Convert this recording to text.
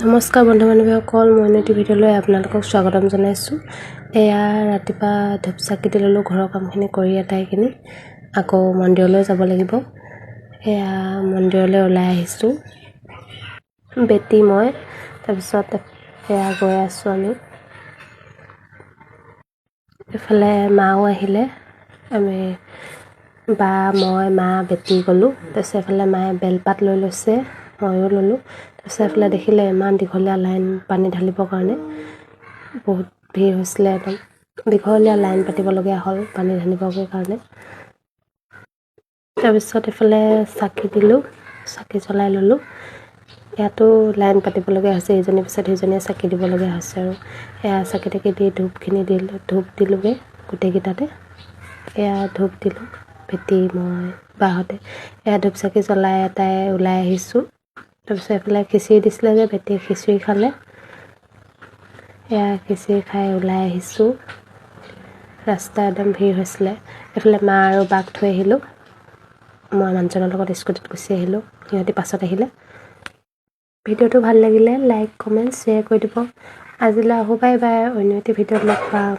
নমস্কাৰ বন্ধু বান্ধৱীসকল, মই নতুন ভিডিঅ'লৈ আপোনালোকক স্বাগতম জনাইছোঁ। এয়া ৰাতিপুৱা ধূপ চাকি দি ল'লোঁ, ঘৰৰ কামখিনি কৰি আটাই কিনি আকৌ মন্দিৰলৈ যাব লাগিব। এয়া মন্দিৰলৈ ওলাই আহিছোঁ, বেটি মই। তাৰপিছত এয়া গৈ আছোঁ আমি। এইফালে মাও আহিলে, আমি বা মই মা বেটি গ'লোঁ। তাৰপিছত এইফালে মায়ে বেলপাত লৈ লৈছে, ময়ো ল'লোঁ। তাৰপিছত এইফালে দেখিলে ইমান দীঘলীয়া লাইন পানী ঢালিবৰ কাৰণে, বহুত ভিৰ হৈছিলে। একদম দীঘলীয়া লাইন পাতিবলগীয়া হ'ল পানী ঢালিবগৈ কাৰণে। তাৰপিছত এইফালে চাকি দিলোঁ, চাকি জ্বলাই ল'লোঁ। ইয়াতো লাইন পাতিবলগীয়া হৈছে, ইজনীৰ পিছত সিজনীয়ে চাকি দিবলগীয়া হৈছে। আৰু এয়া চাকি তাকি দি ধূপখিনি দিলোঁ, ধূপ দিলোঁগৈ গোটেইকেইটাতে। এয়া ধূপ দিলোঁ, বেটি মই বাহঁতে। এয়া ধূপ চাকি জ্বলাই এটাই ওলাই আহিছোঁ। তাৰপিছত এইফালে খিচিৰি দিছিলে যে, বেটিয়ে খিচিৰি খালে। এয়া খিচিৰি খাই ওলাই আহিছোঁ। ৰাস্তা একদম ভিৰ হৈছিলে। এইফালে মা আৰু বাক থৈ আহিলোঁ, মই মানুহজনৰ লগত স্কুটিত গুচি আহিলোঁ, সিহঁতি পাছত আহিলে। ভিডিঅ'টো ভাল লাগিলে লাইক কমেণ্ট শ্বেয়াৰ কৰি দিব। আজিলৈ আহোঁ, বাই বাই। অন্য এটি ভিডিঅ'ত লগ পাম।